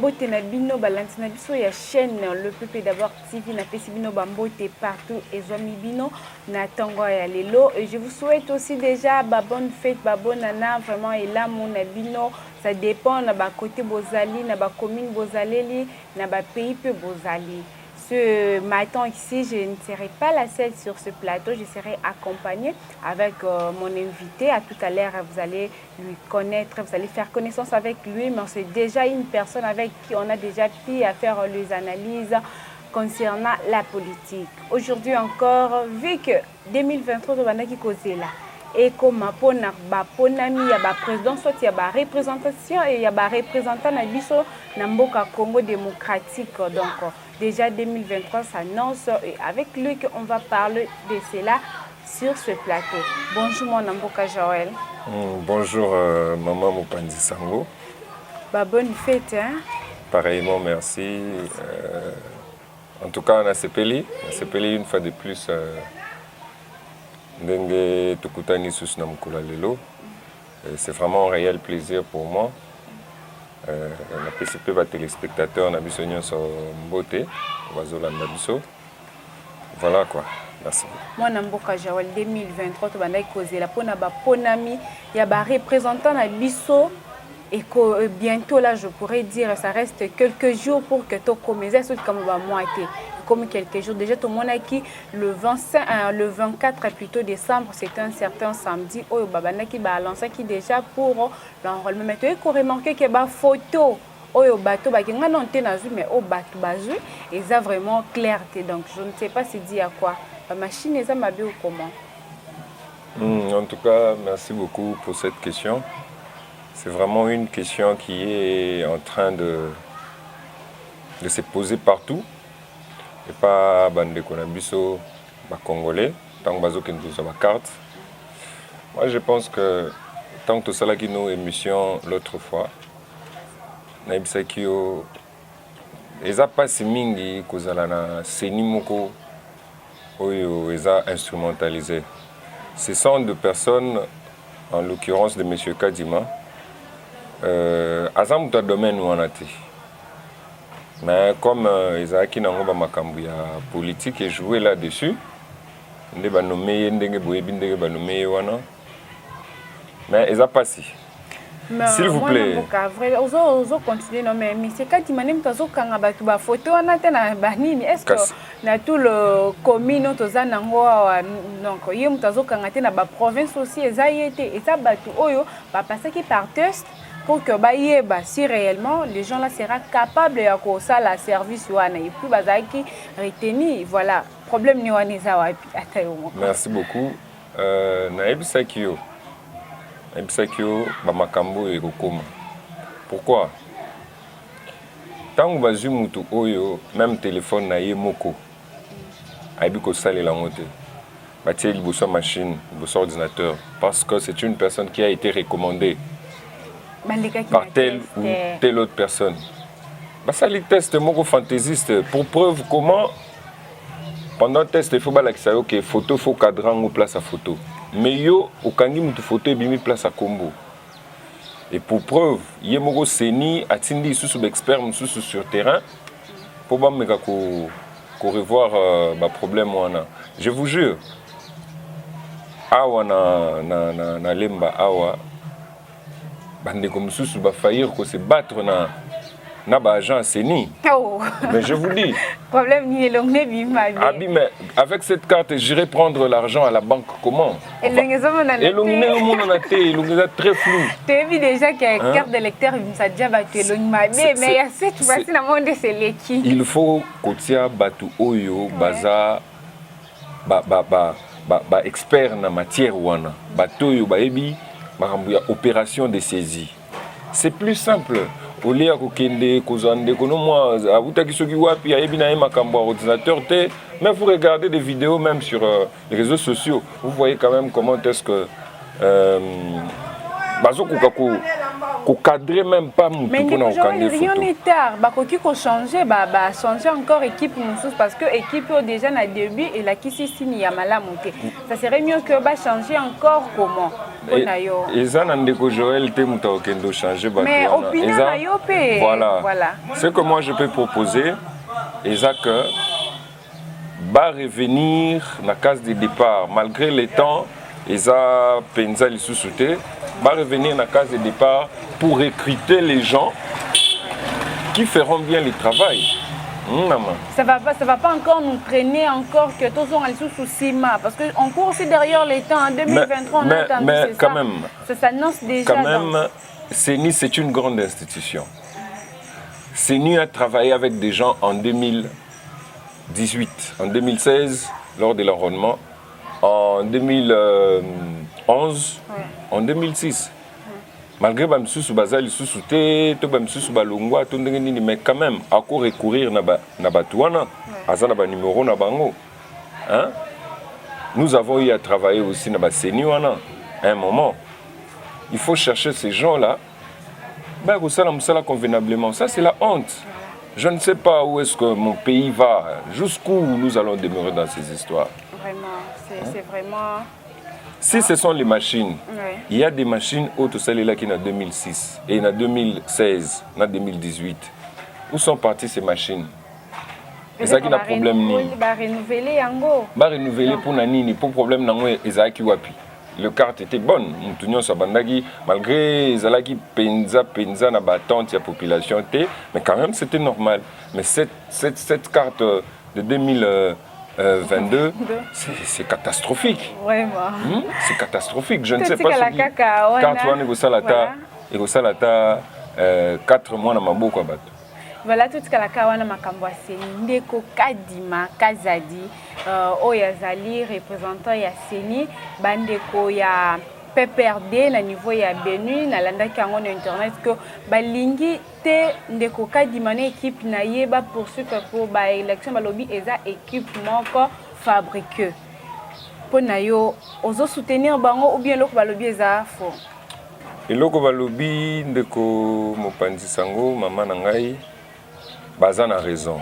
Bambote na bino balance na biso ya chaîne le peuple d'abord TV na pesi bino Bambote partout et zomi bino na tango ya lelo et je vous souhaite aussi déjà bonne fête bonne année vraiment et là mon bino ça dépend na ba côté bozali na ba commune bozaleli na ba pays peu bozali. Ce matin ici, je ne serai pas la seule sur ce plateau, je serai accompagnée avec mon invité. À tout à l'heure, vous allez lui connaître, vous allez faire connaissance avec lui, mais c'est déjà une personne avec qui on a déjà pu faire les analyses concernant la politique. Aujourd'hui encore, vu que 2023, on a qui causé là. Et comme pour ponami il y a ba président soit il y a ba représentation et il y a ba représentant na biso na mboka Congo démocratique donc déjà 2023 s'annonce et avec lui qu'on va parler de cela sur ce plateau. Bonjour mon Mboka Joël. Bonjour maman Mopandi Sango. Bonne fête hein. Pareillement merci. En tout cas on a sepeli une fois de plus. C'est vraiment un réel plaisir pour moi. On a participé à téléspectateurs, on a vu sur beauté, voilà quoi. Merci. Moi, Namboka Jawal 2023, tu vas causer la ponami, il y a des représentants à Bisso et que bientôt là, je pourrais dire, ça reste quelques jours pour que tu commences comme moitié. Comme quelques jours. Déjà, tout le monde a qui le 24 plutôt décembre, c'est un certain samedi. Oh, babana qui balance qui déjà pour l'enrôlement. Mais tu as remarqué qu'il y a des photos. Oh, bateau, bah, qui n'a pas mais au bateau, bateau, et ça vraiment clarté. Donc, je ne sais pas si dit à quoi. La machine, ça m'a bien ou comment. En tout cas, merci beaucoup pour cette question. C'est vraiment une question qui est en train de se poser partout. Et pas bande Konabiso, Congolais, tant que qui nous a ma carte. Moi je pense que tant que tout ça qui nous émission l'autre fois, Naibisakio, ils a pas si mingi kozalana senimoko oyo ils a instrumentalisé. Ce sont deux personnes, en l'occurrence de monsieur Kadima, Azam ta domaine où on a été. Mais comme Isaac n'a pas makambu ya politique et jouer là-dessus, ndé ba nommé ndenge boyebi ndenge ba nommé wana. Mais ils a passé. S'il vous plaît. Vrai, ozo continuer non mais c'est quand il m'a même tazo kanga ba tuba photo wana tena ba nini est-ce que na tout le commune toza nango donc yem tazo kanga tena ba province aussi ezayete et ça batu oyo ba passer qui par test pour que si réellement les gens là seront capables de faire la service et puis bazaki retenir voilà problème ni waniza wapi atayo. Merci beaucoup. Naibisakio bamakambo et kokoma. Pourquoi? Tant que bazu mutu oyo même téléphone na yemoko aibi ko sale la montée. Batie liboso machine, liboso ordinateur parce que c'est une personne qui a été recommandée par telle ou telle autre personne. Ça les tests mon fantaisiste pour preuve comment pendant le test il faut que OK photo faut cadran ou place à photo. Mais yo au kangi mutu photo et bimi place à combo. Et pour preuve, yemoko seni atindi sous expert sur terrain pour ba meka ko revoir ba problème wana. Je vous jure. Awa na lemba awa bande comme sous va faillir que se battre na ba agent seni. Oh. Mais je vous dis problème ni long ne bi ma vie. Abi mais avec cette carte j'irai prendre l'argent à la banque comment? Et l'ongeza très flou. Tu as vu déjà que carte de lecteur ça déjà battu mais il y a cette fois-ci dans monde c'est l'équipe. Il faut kotia batu oyo baza ba expert na matière wana. Batu oyo ba ebi makambu opération de saisie. C'est plus simple. Au lieu de kende kozande kono moi abutaki soki wapi ayebi na makambo ordinateur te mais vous regardez des vidéos même sur les réseaux sociaux vous voyez quand même comment est-ce que bazokuka cadrer même pas mon mais pour rien n'est tard. Bakoki ko changer, changer encore équipe parce que équipe déjà na début et la qui signe ya malamu. Ça serait mieux que changer encore comment. Et ça n'andeko Joël te muta okendo changer mais opinion na yo pe. Voilà. Ce que moi je peux proposer est que va revenir na case de départ malgré les temps eza penza li sous-souté va revenir na case de départ pour recruter les gens qui feront bien le travail. Ça va pas encore nous traîner encore que tous on est sous Sima parce que on court aussi derrière les temps en 2023 mais quand même ça s'annonce déjà quand même CENI c'est une grande institution. CENI a travaillé avec des gens en 2018, en 2016 lors de l'enrôlement, en 2011, en 2006. Malgré Bamsous Bazali sous-souté, Bamsous Balongwa, mais quand même, à quoi recourir na Batouana, à ça na numéro na bango. Hein? Nous avons eu à travailler aussi na CENI à un moment. Il faut chercher ces gens-là, convenablement. Ça, c'est la honte. Je ne sais pas où est-ce que mon pays va, jusqu'où nous allons demeurer dans ces histoires. Vraiment, c'est vraiment... Si ce sont les machines, il y a des machines autres, celles-là qui sont en 2006 et en 2016, en 2018. Où sont parties ces machines? Et ça qui a problème ni. Renouveler yango. Renouveler pour nani, pour problème nango ezaki wapi. Le carte était bonne, Moutounion Sabandagi, malgré Zalaki penza na battante la population mais quand même c'était normal. Mais cette carte de 2022, c'est catastrophique. Vraiment. C'est catastrophique. Je ne sais pas si carte wane go salata 4 mois na maboko bato. Voilà tout ce que la kawana makambo aseni ndeko kadima kazadi oyazali représentant ya CENI bandeko ya PPRD na niveau ya Benu na landaki yango na internet que balingi te ndeko kadima na équipe na yeba poursuivre pour ba élection balobi eza équipe moko fabriquée pona yo ozo soutenir bango ou bien loko balobi eza faux eloko balobi ndeko mopanzi sango mama na ngai Bazan a raison.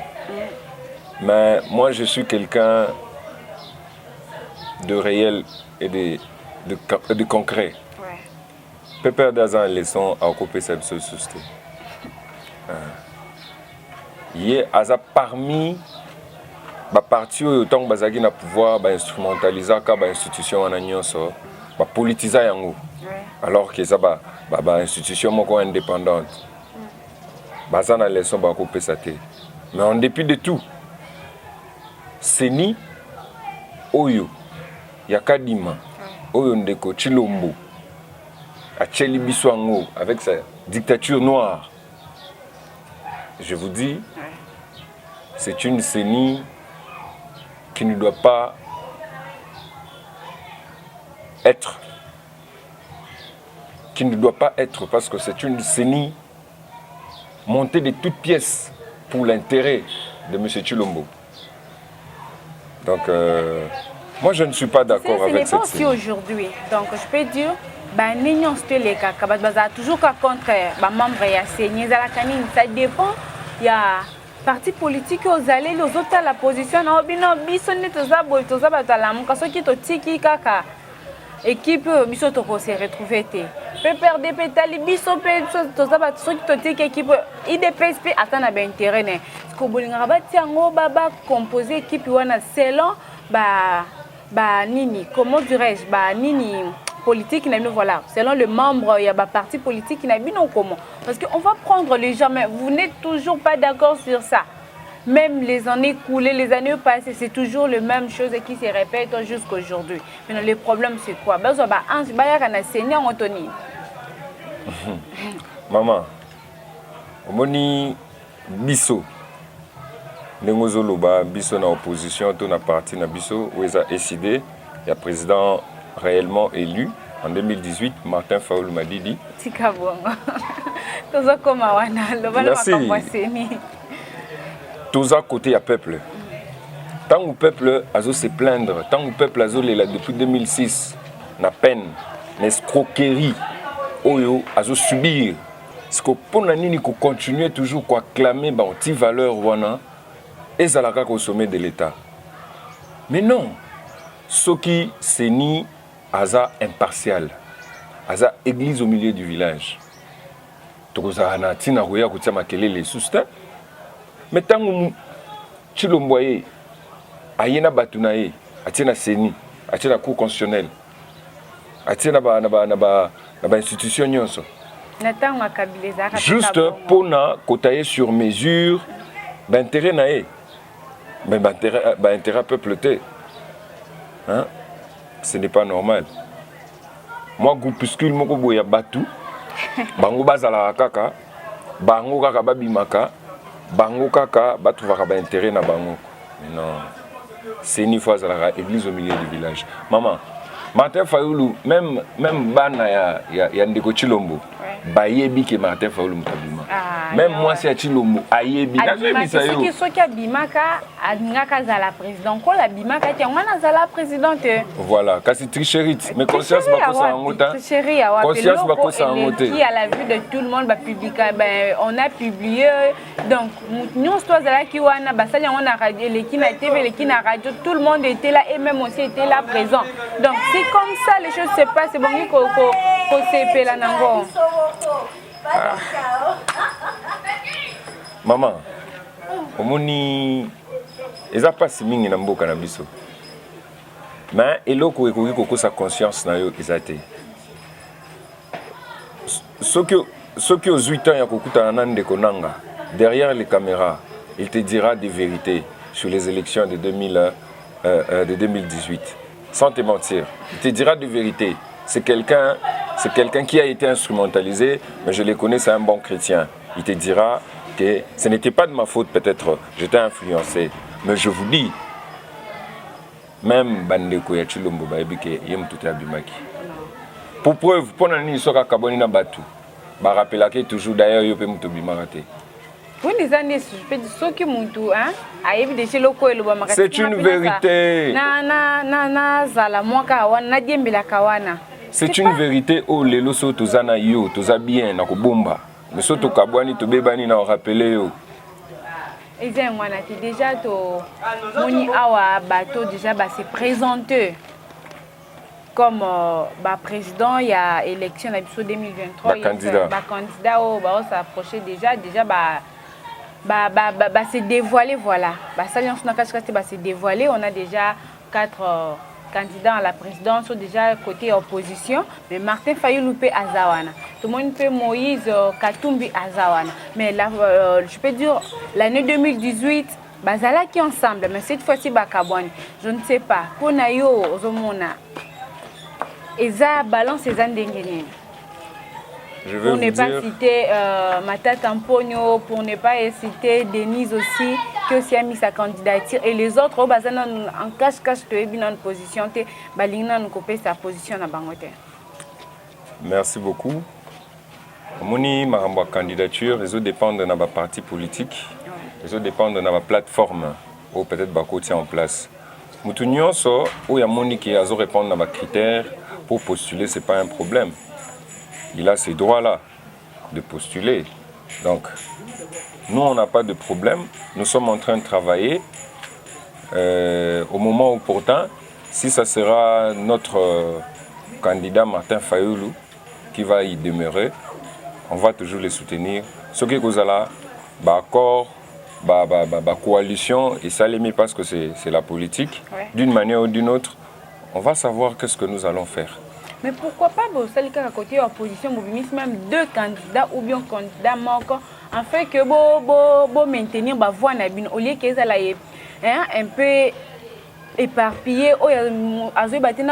Mais moi, je suis quelqu'un de réel et de concret. Pépère Dazan a leçon à occuper cette société. Il y a parmi les partis autant que Bazagi na pouvoir instrumentaliser les institutions en agnoso, politiser yango. Alors que ça institution indépendante. Bazan a leçon à occuper ça. Mais en dépit de tout, CENI, Oyo, Yakadima, Oyo Ndeko, Chilombo, Acheli Biswango, avec sa dictature noire. Je vous dis, c'est une CENI qui ne doit pas être. Qui ne doit pas être, parce que c'est une CENI montée de toutes pièces pour l'intérêt de M. Chilombo. Donc, moi, je ne suis pas d'accord avec cette CENI. Aujourd'hui, donc je peux dire, Nignon les caca, toujours contre les membres de la CENI, ça dépend. Il y a parti politique aux allées, les autres à la position, équipe biso toko se retrouver té PPRD petali biso pe tozaba soki totiki équipe IDPS pe atana ba intérêt né ko bolinga ba tiango baba composer équipe wana selon nini comment dirais-je nini politique n'a voilà selon le membre il y a ba parti politique n'a bino comment parce que on va prendre les gens mais vous n'êtes toujours pas d'accord sur ça. Même les années écoulées, les années passées, c'est toujours la même chose qui se répète jusqu'à aujourd'hui. Mais le problème, c'est quoi? Maman, omoni biso, nengozoloba biso na opposition, tout na parti na biso, où ils ont décidé, il y a président réellement élu en 2018, Martin Faoul Madidi. Merci. Tous à côté à peuple. Tant que le peuple a se plaindre, tant que le peuple a là depuis 2006, na peine, l'escroquerie, oyo azo subir. Parce que pour nani ko continuer toujours quoi clamer ba anti valeur wana ezalaka au sommet de l'état. Mais non. Ce qui c'est ni aza impartial. Aza église au milieu du village. Tokozana na tina roya ko tia makelele susta. Mais tangu Chilomboye ayena batunaye atina seni atina cour constitutionnelle atina ba institution nyonso juste pour na kotaye sur mesure d'intérêt naé mais intérêt peuple té hein, ce n'est pas normal. Moi groupuscule moko boya batu bango bazala kaka bango kaka babimaka bango kaka batu vaka ba intérêt na bango. Mais non, c'est une fois à l'église au milieu du village. Maman, Martin Fayoulou, même bana ya ndeko Chilombo, bayebi ke Martin Fayoulou mutabima. Même moi c'est Chilombo, ayebi. Ceux qui abimaka, adingaka za la président. Ko la bimaka ti ngwana za la présidente. Voilà, kasi tricherie, mais conscience ba ko sa ngota. Tricherie ya wa. Conscience ba ko sa ngota. Qui à la vue de tout le monde ba publier, ben on a publié donc nous toi za la ki wana basali on a radio les qui na TV, les qui na radio, tout le monde était là et même aussi était là présent. Donc c'est comme ça les choses se passent, c'est bon ko se la nango. Maman, omoni eza pasi mingi na mboka na biso. Mais eloko ekoki kokosa conscience na yo ezate. Soki aux 8 ans ya kokutana na ndeko nanga derrière les caméras, il te dira des vérités sur les élections de 2018. Sans te mentir, il te dira des vérités. C'est quelqu'un qui a été instrumentalisé, mais je le connais, c'est un bon chrétien. Il te dira que ce n'était pas de ma faute, peut-être, j'étais influencé. Mais je vous dis, même Bandeko ya Chilombo baebike yem tout abimaki. Pour preuve, pour nani soka kaboni na batu. Ba rappelaka toujours d'ailleurs yo pe muto bimarate. C'est une vérité. C'est une vérité. Oh, les loso tozana yo, toza bien na kobomba. Mais soto kabwani to bebani na rappeler yo. Déjà to moni awa bateau déjà ba se présenter comme président il y a élection la 2023 candidat s'approcher déjà se dévoiler voilà se dévoiler. On a déjà 4 candidats à la présidence sont déjà côté opposition, mais Martin Fayoulou pe azawana, tout le monde peut Moïse Katumbi azawana. Mais là, je peux dire l'année 2018 bazala qui ensemble, mais cette fois-ci bakabwani je ne sais pas pona yo ozomona eza balance eza ndengeni. Je veux pour ne pas citer Matata Mpogno, pour ne pas citer Denise aussi, qui aussi a mis sa candidature. Et les autres, en cache-cache, tu es bien en position, tu es sa position à Bangote. Merci beaucoup. Moni Maramba candidature, les autres dépendent de notre parti politique, les autres dépendent de notre plateforme, ou peut-être Bako tient en place. Moutounion, so, où il y a Moni qui a répondre à nos critères pour postuler, ce n'est pas un problème. Il a ces droits-là de postuler. Donc, nous, on n'a pas de problème. Nous sommes en train de travailler. Au moment opportun, si ça sera notre candidat Martin Fayoulou qui va y demeurer, on va toujours les soutenir. Ce qui est là, accord, coalition, et ça les met parce que c'est la politique. Ouais. D'une manière ou d'une autre, on va savoir qu'est-ce que nous allons faire. Mais pourquoi pas, à côté de l'opposition, même 2 candidats ou bien candidat manquant, afin que maintenir la voix au lieu qu'ils aient un peu éparpillé,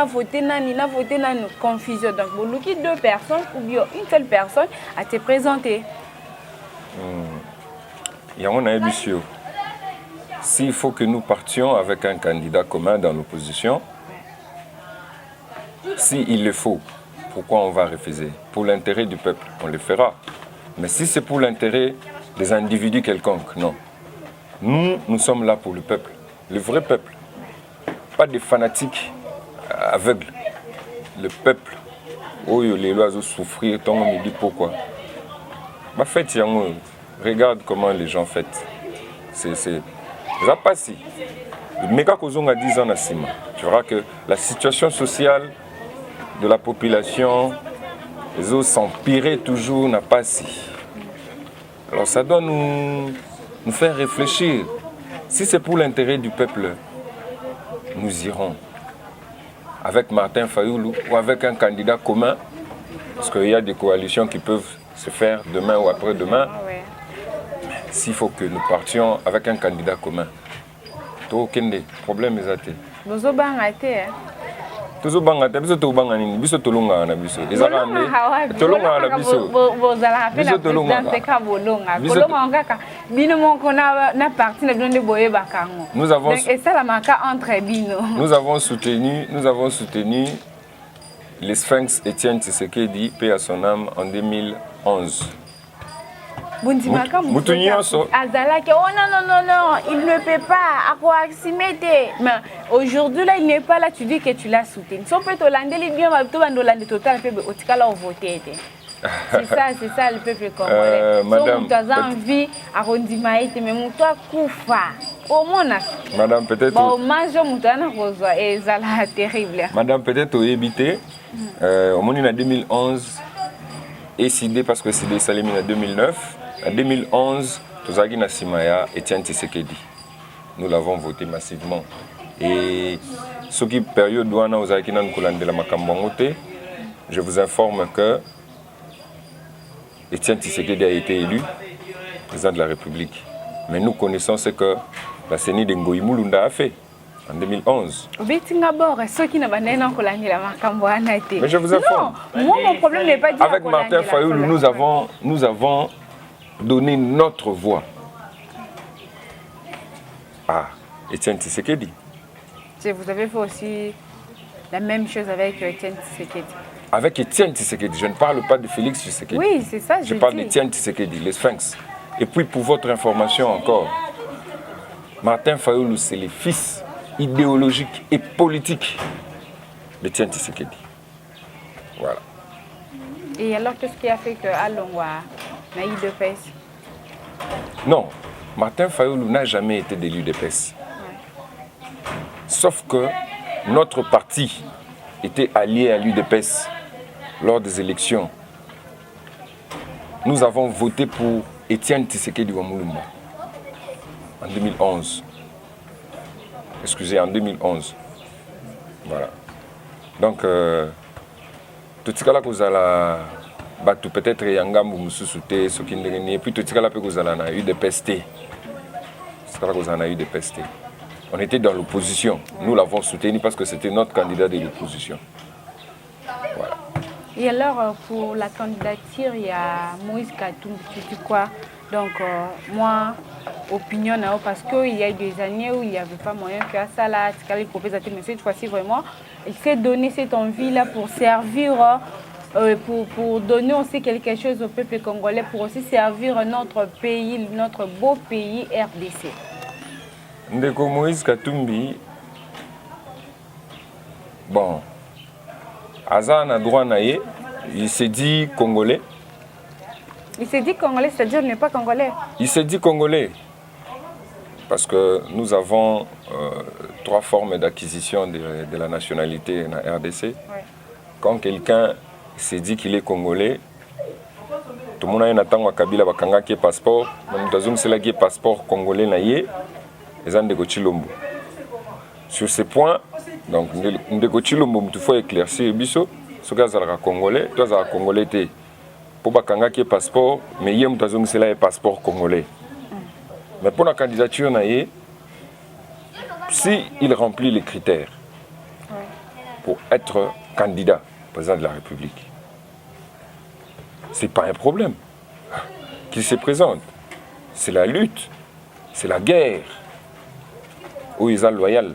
voté confusion. Donc, vous avez 2 personnes ou bien une seule personne à te présenter. Il y a un ambitieux. S'il faut que nous partions avec un candidat commun dans l'opposition, s'il le faut, pourquoi on va refuser? Pour l'intérêt du peuple, on le fera. Mais si c'est pour l'intérêt des individus quelconques, non. Nous sommes là pour le peuple, le vrai peuple. Pas des fanatiques aveugles. Le peuple. oyo les lois souffrir, tant on me dit pourquoi. Ma fête, regarde comment les gens fêtent. C'est ça passe. Mais quand on a 10 ans, tu verras que la situation sociale de la population, les autres s'empirer toujours, n'a pas si. Alors ça doit nous faire réfléchir. Si c'est pour l'intérêt du peuple, nous irons avec Martin Fayoulou ou avec un candidat commun, parce qu'il y a des coalitions qui peuvent se faire demain ou après-demain. S'il faut que nous partions avec un candidat commun. Aucun problème est athée. Vous avez athée. Toujours bangate, biso to bangani, biso to longa na biso. Ezala ande. To longa na biso. Bozala appel à présidence ka bolonga. Bolonga ngaka bino monko na parti na bino boye bakango. Nous avons et ça la marque entre bino. Nous avons soutenu les Sphinx Étienne Tshisekedi, paix à son âme, en 2011. Azalaki, oh non, il ne peut pas, mais aujourd'hui là, il n'est pas là, tu dis que tu l'as soutenu. Si on peut te lander, il vient à total, voter. C'est ça le peuple congolais. Madame, tu as envie à Rondimaïte, mais mon toi Koufa. Au moins, Madame, peut-être. Bon, c'est terrible. Madame, peut-être au éviter. Au moins, en 2011, décidé parce que c'est des Salimine en 2009. En 2011, Tozagi Nassimaya Etienne Tshisekedi. Nous l'avons voté massivement. Et ce qui période douana aux Akina Nkolande la Makambangote, je vous informe que Etienne Tshisekedi a été élu président de la République. Mais nous connaissons ce que la CENI de Ngoï Mulunda a fait en 2011. Mais je vous informe. Non, moi mon problème n'est pas dit. Avec Martin Fayoulou, nous avons donné notre voix à Etienne Tshisekedi. Vous avez fait aussi la même chose avec Etienne Tshisekedi. Avec Etienne Tshisekedi, je ne parle pas de Félix Tshisekedi. Oui, c'est ça, je parle d'Etienne Tshisekedi, les Sphinx. Et puis pour votre information encore, Martin Fayoulou, c'est le fils idéologique et politique d'Etienne Tshisekedi. Voilà. Et alors, qu'est-ce qui a fait que Alongwa n'a eu de PES? Non, Martin Fayoulou n'a jamais été d'élu de PES. Ouais. Sauf que notre parti était allié à l'UDPS lors des élections. Nous avons voté pour Etienne Tshisekedi Wamulumba en 2011. Excusez, en 2011. Voilà. Donc, tout ce que vous allez peut-être Yangambu Mususute, ce qui n'est puis tout ce que vous avez eu des pestés. C'est ce que vous avez eu des pestés. On était dans l'opposition. Nous l'avons soutenu parce que c'était notre candidat de l'opposition. Voilà. Et alors, pour la candidature, il y a Moïse Katumbi, tu dis quoi? Donc, moi, opinion, parce qu'il y a des années où il n'y avait pas moyen que ça, là, mais cette fois-ci, vraiment, il s'est donné cette envie-là pour servir, pour donner aussi quelque chose au peuple congolais, pour aussi servir notre pays, notre beau pays, RDC. Ndeko Moïse Katumbi, bon, Azan a droit naïe, il s'est dit congolais. Il s'est dit congolais, c'est-à-dire qu'il n'est pas congolais. Il s'est dit congolais, parce que nous avons 3 formes d'acquisition de la nationalité en RDC. Ouais. Quand quelqu'un s'est dit qu'il est congolais, tout le monde a un attend à Kabila Bakanga qui est passeport, même c'est là qui est passeport congolais naïe. Sur ces points, donc, il faut éclaircir biso, ce que c'est congolais, toi c'est congolais té. Pour bakanga qui est passeport, mais yem tazong c'est là passeport congolais. Mais pour la candidature naïe, si il remplit les critères pour être candidat président de la République, c'est pas un problème qu'il se présente. C'est la lutte, c'est la guerre. Où ils sont loyaux.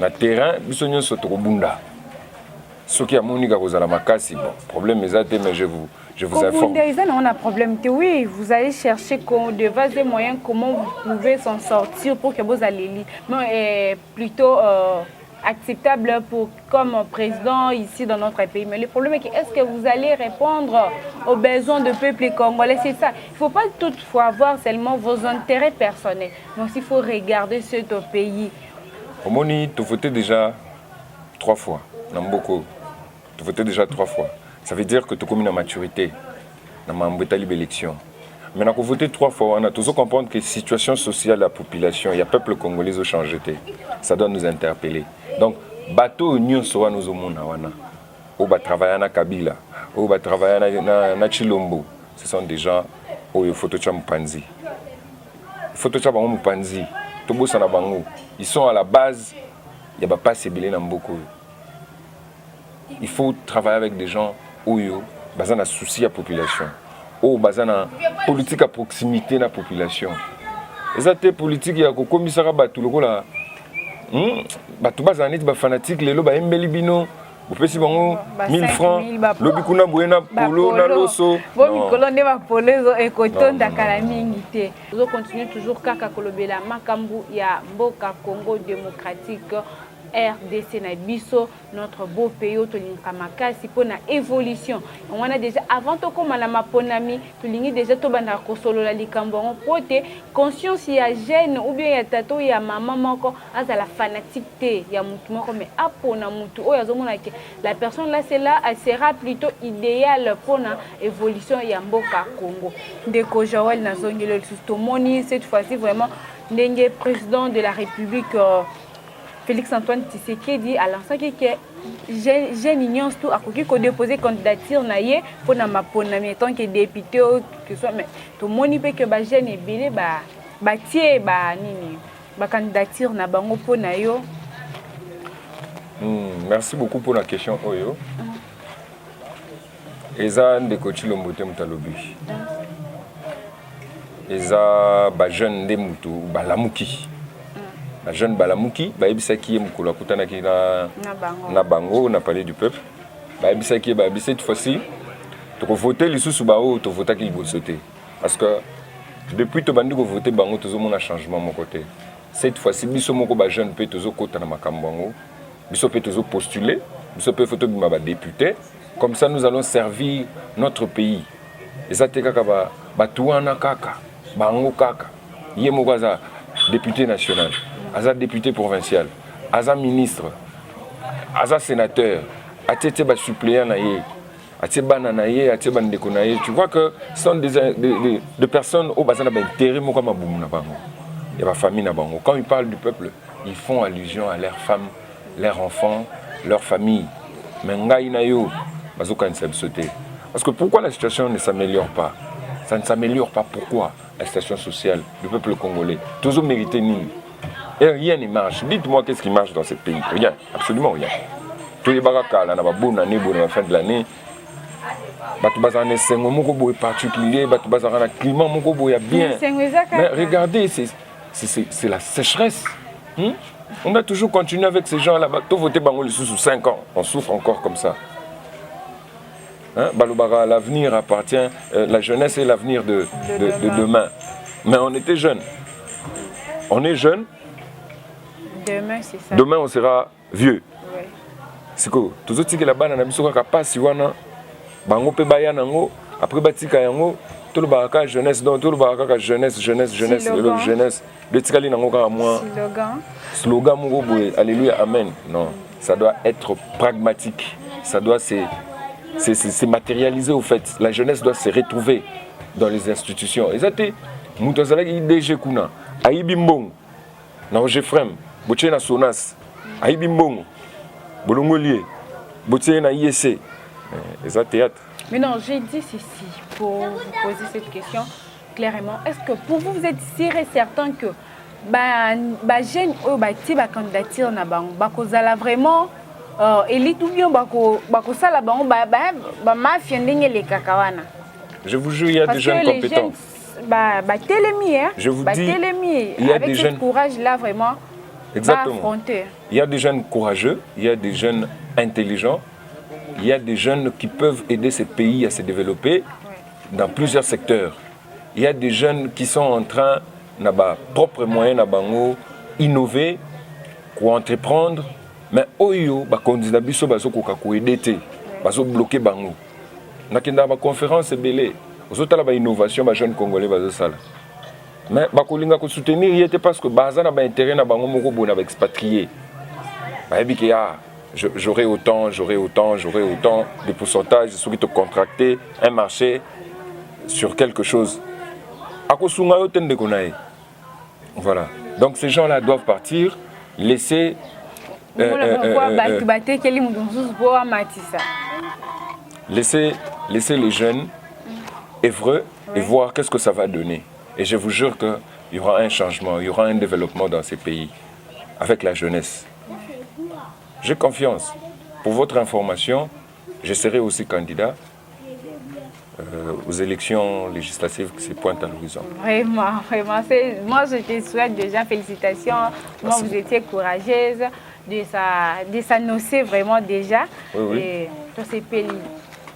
Na terrain, ils sont sur Trobunda. Ce qui a mon makasi, bon, problème est mais je vous informe. On a un problème. Oui, vous allez chercher de vases et moyens comment vous pouvez s'en sortir pour que vous allez lire. Mais plutôt acceptable comme président ici dans notre pays. Mais le problème est que est-ce que vous allez répondre aux besoins du peuple congolais? C'est ça. Il ne faut pas toutefois voir seulement vos intérêts personnels, mais aussi il faut regarder ce pays. Au Moni, tu votais déjà 3 fois. Namboko, tu votais déjà 3 fois. Ça veut dire que tu as commis la maturité dans ma élection. Maintenant que vous votez 3 fois, on a toujours comprendre que la situation sociale de la population, il y a peuple congolais qui a changé. Ça doit nous interpeller. Donc, bateau union soit nous au monde. On va travailler à Kabila, on va travailler à Chilombo. Ce sont des gens où il faut que tu aies Mpanzi. Il faut que tu aies Mpanzi. Ils sont à la base, il n'y a pas de beaucoup. Il faut travailler avec des gens où ils ont un souci à la population. Où ils ont une politique à proximité de la population. Et ça, c'est politique, il y a un commissariat qui est fanatique, les gens Mbelibino, vous pouvez 1000 francs, le bikuna buena polo na loso. Bon mikolo va polezo et coton dakala mingi. Nous continuons toujours kaka kolobela makambu ya mboka Congo démocratique. RDC na biso notre beau pays tolinga makasi pour na évolution. On a déjà avant to koma na maponami tolingi déjà to banda kosolola likambo pote conscience ya jeune ou bien ya tato ya maman moko azala fanatique te ya mutu moko mais apona mutu oyo azomona ke la personne là c'est là elle sera plutôt idéale pour na évolution ya mboka Congo. Ndeko Joël nazongelo lisusu moni cette fois-ci vraiment ndenge président de la République Félix Antoine Tshisekedi a lancé que jeune ignorance tout a qui déposer candidature naie pour na mapona mais tant que député que soit mais tout moni pe que ba jeune ebele ba tie ba nini ba candidature na bango po na yo. Merci beaucoup pour la question oyo. Eza ndeko Chilombo te mutalobi. Eza ba jeune de mutu ba lamuki. La jeune Balamuki, Baïbisaki est Moukoula Koutanaki na Bango, on a parlé du peuple. Baïbisaki, cette fois-ci, tu as voté les sous-Bao, tu as voté qu'il faut sauter. Parce que depuis que tu as voté Bango, tu as un changement de mon côté. Cette fois-ci, biso moko ba jeune peut toujours côté na makambango, biso peut toujours postuler, biso peut photo bima ba député. Comme ça, nous allons servir notre pays. Et ça, c'est kaka ba tuana kaka, Bango kaka, yé mokaza député national. Aza député provincial, Aza ministre, Aza sénateur, Até ba suppléant naïe, Até bananaïe, Até bandekonaïe. Tu vois que ce sont des personnes au bazar d'intérêt, moi comme aboum na bango. Il y a ma famille na bango. Quand ils parlent du peuple, ils font allusion à leurs femmes, leurs enfants, leur famille. Mais ngai na yo, bazoka ne sauter. Parce que pourquoi la situation ne s'améliore pas? Ça ne s'améliore pas. Pourquoi la situation sociale du peuple congolais? Toujours mérité ni. Et rien ne marche. Dites-moi qu'est-ce qui marche dans ce pays. Rien, absolument rien. Tous les baraka, là, bonne année, bonne fin de l'année. C'est particulier, climat bien. Mais regardez, c'est la sécheresse. On a toujours continué avec ces gens là-bas. Tout voté Bango sous 5 ans. On souffre encore comme ça. Balobara, l'avenir appartient, la jeunesse est l'avenir de demain. Mais on était jeunes. On est jeunes. Demain, c'est ça. Demain, on sera vieux. Oui. C'est quoi? Tous ceux qui là-bas, on a mis sur la passe, bango pe baya nango, après batika yango, tout le baraka jeunesse, donc tout le baraka jeunesse, le tikali nango ka moi. Slogan mon boy, alléluia, amen. Non, ça doit être pragmatique. Ça doit se matérialiser au fait. La jeunesse doit se retrouver dans les institutions. Et ça t'es, moutazala qui DG kuna, aïbimbong, na Ojefrem, botier na Sonas, aïbimbong, bolongolier, botier na IEC. Et ça théâtre. Mais non, j'ai dit ceci pour vous poser cette question clairement. Est-ce que pour vous, vous êtes sûr et certain que jeune ou la candidature na bango bakozala vraiment élite ou bien bakosala bango ba mafia ndenge le kakawana? Je vous jure, il y a des jeunes compétents. Je vous dis, il y a des jeunes courage là vraiment. Exactement. Il y a des jeunes courageux, il y a des jeunes intelligents. Il y a des jeunes qui peuvent aider ces pays à se développer dans plusieurs secteurs. Il y a des jeunes qui sont en train, dans leurs propres moyens, d'innover, pour entreprendre, Mais oyo ba candidat biso bazo koka ko aider bazo bloquer bango. Nakenda ba conférence belé. Ozotala ba innovation ba jeunes congolais bazo sala. Mais ba kolinga ko soutenir yete parce que baza na ba intérêt na bango moko bona ba expatrié. Ba yebi ke j'aurai autant de pourcentage sur qui te contracter un marché sur quelque chose. Akosunga yo tende konae. Voilà. Donc ces gens-là doivent partir, laisser laisser les jeunes œuvrer et voir qu'est-ce que ça va donner. Et je vous jure qu'il y aura un changement, il y aura un développement dans ces pays avec la jeunesse. J'ai confiance. Pour votre information, je serai aussi candidat aux élections législatives qui se pointent à l'horizon. Vraiment, vraiment. Moi, je te souhaite déjà félicitations. Moi, vous étiez courageuse de s'annoncer vraiment déjà. Oui. Et tous ces pays.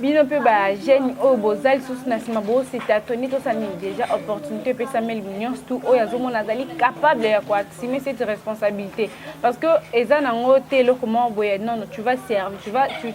Bino pe ba jeune o bozali sous nasima bo c'est atoni to sami déjà opportunité pe samel mignon tout o yazo mon azali capable ya quoi assumer cette responsabilité parce que ezana ngote le comment boye non tu vas servir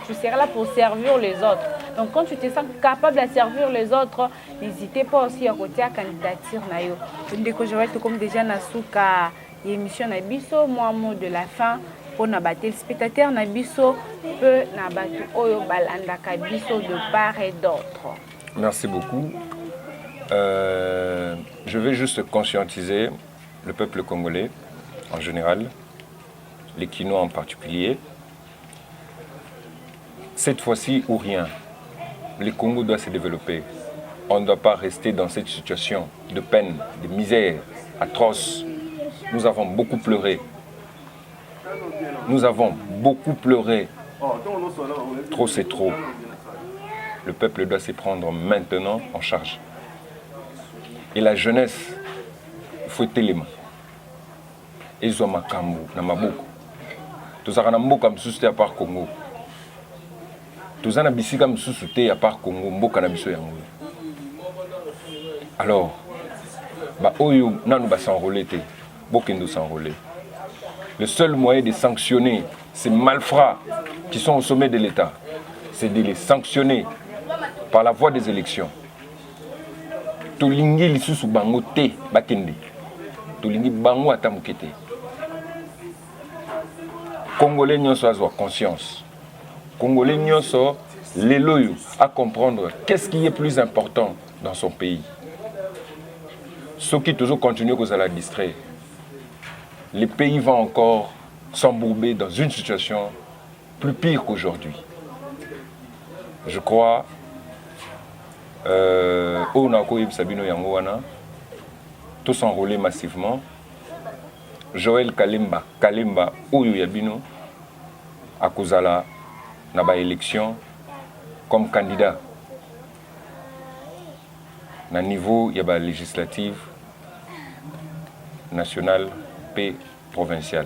tu seras là pour servir les autres. Donc quand tu te sens capable de servir les autres, n'hésitez pas aussi à côté à candidature na yo. Ndeko Joël comme déjà na suka émission na biso moi mot de la fin. Pour les spectateurs na biso peu na batu oyo balandaka biso de part et d'autre. Merci beaucoup. Je vais juste conscientiser le peuple congolais en général, les Kinois en particulier. Cette fois-ci ou rien, le Congo doit se développer. On ne doit pas rester dans cette situation de peine, de misère atroce. Nous avons beaucoup pleuré. Nous avons beaucoup pleuré. Trop, c'est trop. Le peuple doit se prendre maintenant en charge. Et la jeunesse, il faut téléma. Ils ont makambo, na maboko. Tous les gens qui sont à part Congo. Tous les gens qui sont à part Congo, mboka na biso yango. Alors, ba oyo nanu ba s'enrôler te, bokendo s'enrôler. Le seul moyen de sanctionner ces malfrats qui sont au sommet de l'État, c'est de les sanctionner par la voie des élections. Tolingi lisusu bango te bakende. Tolingi bango atamukete. Congolais nyonso azwa conscience. Congolais nyonso leloyo à comprendre qu'est-ce qui est plus important dans son pays. Ceux qui toujours continuent à la distraire. Les pays vont encore s'embourber dans une situation plus pire qu'aujourd'hui. Je crois, tous s'enrôler massivement. Joël Kalemba, Oyo Yabino, à Kozala, n'a pas élection comme candidat. Na niveau, il y a législative, nationale, provincial.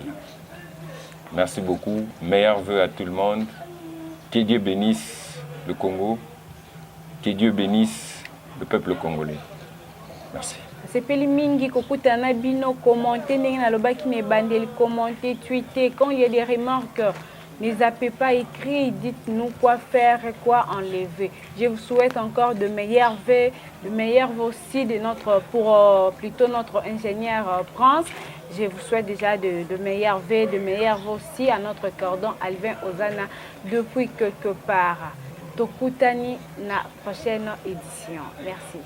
Merci beaucoup. Meilleurs vœux à tout le monde. Que Dieu bénisse le Congo. Que Dieu bénisse le peuple congolais. Merci. C'est Pelimingi Kokutana Bino, commenter, commenter, tweeter. Quand il y a des remarques, ne zappez pas, écrire, dites-nous quoi faire et quoi enlever. Je vous souhaite encore de meilleurs vœux aussi pour plutôt notre ingénieur Prince. Je vous souhaite déjà de meilleurs vœux, aussi à notre cordon Alvin Ozana depuis quelque part. Tokutani na prochaine édition. Merci.